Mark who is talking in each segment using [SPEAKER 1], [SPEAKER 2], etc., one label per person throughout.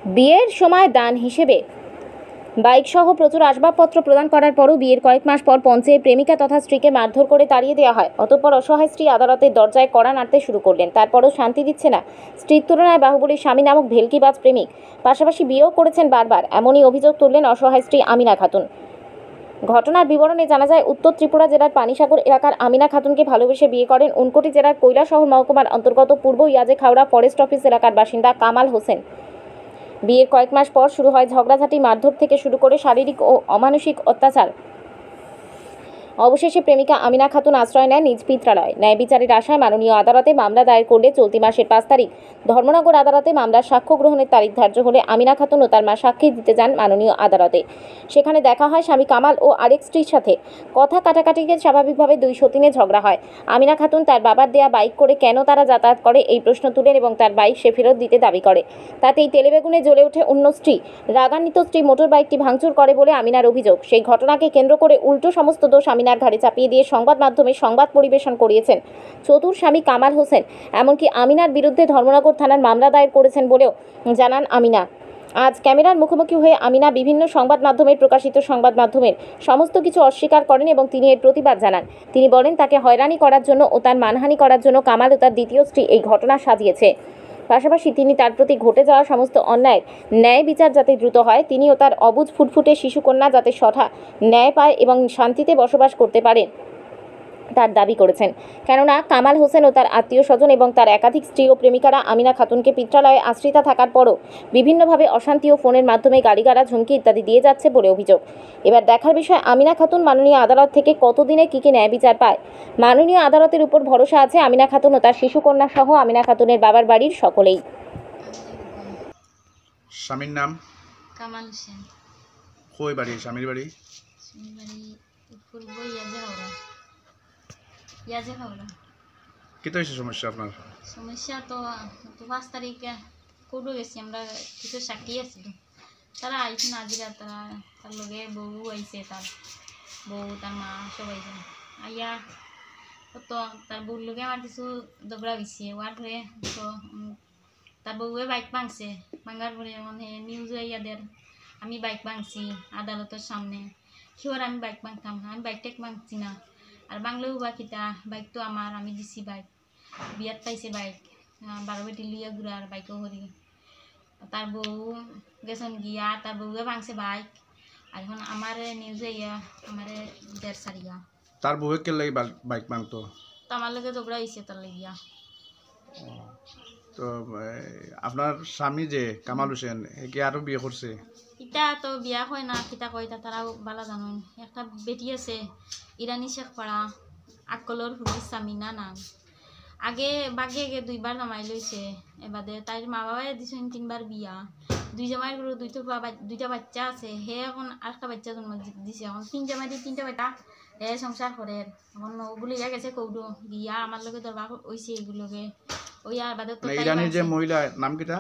[SPEAKER 1] বিয়ের সময় দান হিসেবে বাইক সহ প্রচুর আসবাবপত্র প্রদান করার পরও বিয়ের কয়েক মাস পর পঞ্চে প্রেমিকা তথা স্ত্রীকে মারধর করে তাড়িয়ে দেওয়া হয়। অতঃপর অসহায় স্ত্রী আদালতের দরজায় কড়া নাড়তে শুরু করলেন। তারপরও শান্তি দিচ্ছে না স্ত্রীর তুলনায় বাহুবলীর স্বামী নামক ভেলকিবাজ প্রেমিক। পাশাপাশি বিয়েও করেছেন বারবার, এমনই অভিযোগ তুললেন অসহায় স্ত্রী আমিনা খাতুন। ঘটনার বিবরণে জানা যায়, উত্তর ত্রিপুরা জেলার পানিসাগর এলাকার আমিনা খাতুনকে ভালোবেসে বিয়ে করেন উনকোটি জেলার কৈলাসহর মহকুমার অন্তর্গত পূর্ব ইয়াজে খাওড়া ফরেস্ট অফিস এলাকার বাসিন্দা কামাল হোসেন। বিয়ের কয়েক মাস পর শুরু হয় ঝগড়াঝাঁটি, মারধর থেকে শুরু করে শারীরিক ও অমানসিক অত্যাচার। অবশেষে প্রেমিকা আমিনা খাতুন আশ্রয় নেয় নিজ পিত্রালয়। ন্যায় বিচারের আশায় মাননীয় আদালতে মামলা দায়ের করলে চলতি মাসের 5 তারিখ ধর্মনগর আদালতে মামলার সাক্ষ্য গ্রহণের তারিখ ধার্য হলে আমিনা খাতুন ও তার মা সাক্ষী দিতে যান মাননীয় আদালতে। সেখানে দেখা হয় স্বামী কামাল ও আরেক স্ত্রীর সাথে। কথা কাটাকাটিকে স্বাভাবিকভাবে দুই সতীনে ঝগড়া হয়। আমিনা খাতুন তার বাবার দেয়া বাইক করে কেন তারা যাতায়াত করে এই প্রশ্ন তুলেন এবং তার বাইক সে ফেরত দিতে দাবি করে। তাতেই তেলেবেগুনে জ্বলে ওঠে অন্য স্ত্রী। রাগান্বিত স্ত্রী মোটর বাইকটি ভাঙচুর করে বলে আমিনার অভিযোগ। সেই ঘটনাকে কেন্দ্র করে উল্টো সমস্ত দোষ আমিনার ঘাড়ে চাপিয়ে দিয়ে সংবাদ মাধ্যমে সংবাদ পরিবেশন করিয়েছেন চতুর স্বামী কামাল হোসেন। এমনকি আমিনার বিরুদ্ধে ধর্মনগর থানার মামলা দায়ের করেছেন বলেও জানান আমিনা। আজ ক্যামেরার মুখোমুখি হয়ে আমিনা বিভিন্ন সংবাদ মাধ্যমের প্রকাশিত সংবাদ মাধ্যমের সমস্ত কিছু অস্বীকার করেন এবং তিনি এর প্রতিবাদ জানান। তিনি বলেন, তাকে হয়রানি করার জন্য ও তার মানহানি করার জন্য কামাল ও তার দ্বিতীয় স্ত্রী এই ঘটনা সাজিয়েছে। পাশাপাশি তিনি তার প্রতি ঘটে যাওয়া সমস্ত অন্যায়ের ন্যায় বিচার যাতে দ্রুত হয়, তিনি ও তার অবুঝ ফুটফুটে শিশুকন্যা যাতে সঠিক ন্যায় পায় এবং শান্তিতে বসবাস করতে পারে তার দাবি করেছেন। কেননা কামাল হোসেন ও তার আত্মীয় স্বজন এবং তার একাধিক স্ত্রী ও প্রেমিকারা আমিনা খাতুনকে পিত্রালয়ে আশ্রিতা থাকার পরও বিভিন্নভাবে অশান্তি ও ফোনের মাধ্যমে গালিগালাজ, হুমকি ইত্যাদি দিয়ে যাচ্ছে বলে অভিযোগ। এবার দেখার বিষয় আমিনা খাতুন মাননীয় আদালত থেকে কতদিনে কী ন্যায় বিচার পায়। মাননীয় আদালতের উপর ভরসা আছে আমিনা খাতুন ও তার শিশুকন্যা সহ আমিনা খাতুনের বাবার বাড়ির সকলেই।
[SPEAKER 2] স্বামীর নাম
[SPEAKER 3] কামাল হোসেন।
[SPEAKER 2] কই বাড়ি স্বামীর বাড়ি?
[SPEAKER 3] স্বামীর বাড়ি পূর্ব ইয়াজে হাওড়া।
[SPEAKER 2] কী তো হয়েছে সমস্যা আপনার?
[SPEAKER 3] সমস্যা তো 5 তারিখে কোর্টে গেছি আমরা, কিছু সাক্ষী আছিল, তারা আইছে নাজিরা, তার লগে বউ আইছে, তার বউ তার মা সবাই যায় আইয়া তো তার বউর লগে আমার কিছু দবরা গেছে ওয়ার পরে তো তার বউয়ে বাইক ভাঙছে, ভাঙার পরে মানে নিউজ আইয়া দের আমি বাইক ভাঙছি আদালতের সামনে। কিওর আমি বাইক ভাঙতাম না, আমি বাইক টেক ভাঙছি না, আর বাংলাও বা কিতা, বাইক তো আমার, আমি দিছি বাইক, বিয়াত পাইছে বাইক, 12 বেটি লিয়া ঘুরার বাইকও হরি। তার বউ গেছেন গিয়া, তার বউয়ে ভাঙছে বাইক, আর এখন আমার নিউজে ইয়া আমার 1.5 সারিয়া।
[SPEAKER 2] তার বউয়ে কে লাগি বাইক ভাঙতো?
[SPEAKER 3] তো আমার লগে ঝগড়া হয়েছে তার লাগিয়া।
[SPEAKER 2] তো আপনার স্বামী যে কামাল হোসেন একে আরো বিয়ে করছে?
[SPEAKER 3] ইটা তো বিয়া হয় না, কিতা কয় তা তারাও ভালো জানুন। একটা বেটি আছে ইরানি শেখপাড়া, আকলর হুলিস সামিনা নাম। আগে 2বার জামাই লইছে, এবারে তাইর মা বাবাই দিছেন 3বার বিয়া, 2 জামাইয়ের গুলো 2টা বাচ্চা আছে। হে এখন আরেকটা বাচ্চা জন্ম দিছে, এখন 3 জামাই দিয়ে 3টা বেটা হে সংসার করে। এখন ওগুলো ইয়া গেছে কৌডো গিয়া আমার লগে দরবার হইছে এগুলোকে ওই আর বাদে তো
[SPEAKER 2] ইরানির যে মহিলা নাম কিটা?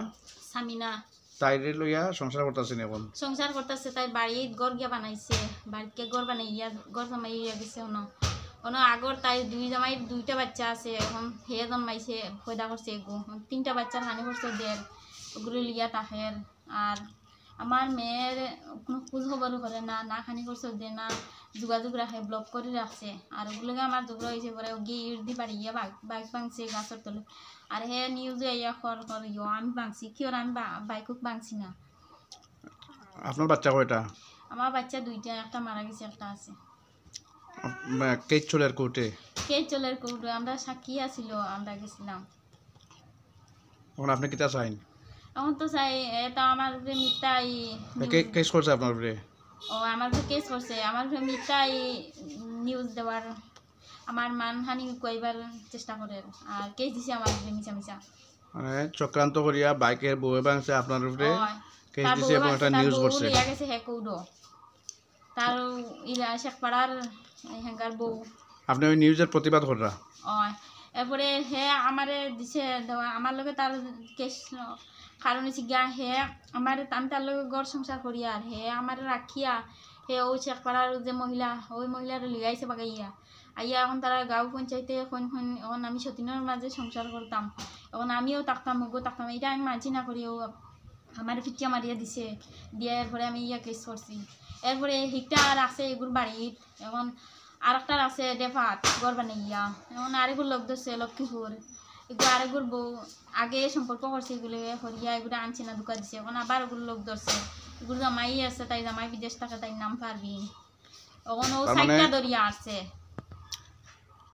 [SPEAKER 3] সামিনা।
[SPEAKER 2] তাইরে লইয়া সংসার করতেছেন এখন?
[SPEAKER 3] সংসার করতেছে, তাই বাড়ি ঘর গিয়া বানাইছে, বাড়িতে ঘর বানাইয়া ঘর জমাই গেছে। আগর তাই 2 জামাইয়ের 2টা বাচ্চা আছে, এখন হে জন্মাইছে পয়দা করছে এগো 3টা বাচ্চার হানি করছে দের, ওগুলো লিয়া তাহের। আর আমার মেয়ের কোনো খোঁজ খবর করে না, না খানি করছে দে, না যোগাযোগ রাখে, ব্লক করে রাখছে। আর ওগুলোকে আমার ঝগড়া হয়েছে পরে গিয়ে ইর্দি পারি গিয়া বাইক ভাঙছে গাছের তলে। আর হে নিউজে ইয়া ইয়ো আমি ভাঙছি, কি ওর আমি বাইকক ভাঙছি না।
[SPEAKER 2] আপনার বাচ্চা কয়টা?
[SPEAKER 3] আমার বাচ্চা 2টা, একটা মারা গেছে, একটা আছে।
[SPEAKER 2] কেস চলের কোর্টে?
[SPEAKER 3] কেস চলের কোর্টে আমরা সাক্ষী আছিল, আমরা গেছিলাম।
[SPEAKER 2] এখন আপনি কিতা চাইন?
[SPEAKER 3] এখন তো চাই এটা আমার মিথ্যাই
[SPEAKER 2] কেস করছে আপনার উপরে?
[SPEAKER 3] ও আমার কেস করছে, আমার মিথ্যাই নিউজ দেওয়ার, আমার মানহানি কইবার চেষ্টা করে, আর কেস দিছে আমার উপরে মিছা মিছা।
[SPEAKER 2] মানে চক্রান্ত করিয়া বাইকের বউয়ে ভাঙছে আপনার উপরে, কেস দিছে এবং একটা নিউজ করছে।
[SPEAKER 3] তার বউ গেছে হে কৌডো, তার ইলা শেখপাড়ার হেঙ্গার বউ।
[SPEAKER 2] আপনি ওই নিউজের প্রতিবাদ করা?
[SPEAKER 3] এরপরে হে আমারে দিছে দেওয়া, আমার লগে তার কেস কারণ হচ্ছে গিয়া হে আমার, আমি তার লগে ঘর সংসার করি, আর হে আমার রাখিয়া হে ওই শেখপাড়ার যে মহিলা, ওই মহিলার লিগাইছে বাগাইয়া আইয়া। এখন তারা গাঁও পঞ্চায়েতে এখন আমি সতীনের মাঝে সংসার করতাম, এখন আমিও থাকতাম, ওগো থাকতাম, এটা আমি মানছি না করি। আমার পিটিয়া মারিয়া দিছে দিয়ে এরপরে আমি ইয়া কেস করছি এরপরে হিকটা আর আছে এগুর বাড়িত এখন আর একটা আছে ডেফাত গড় বানাইয়া এখন আরেকগুর লোক ধরছে লক্ষ্মীপুর এগুলো আরেকগুর বউ আগে সম্পর্ক করছে এগুলো হরিয়া এগুলো আনছে না দোকান দিছে এখন আবার ওগুলো লোক ধরছে এগুলো জামাই আছে তাই জামাই বিদেশ থাকে তাই নাম পারবি এখন ও সাইডটা দরিয়া আসছে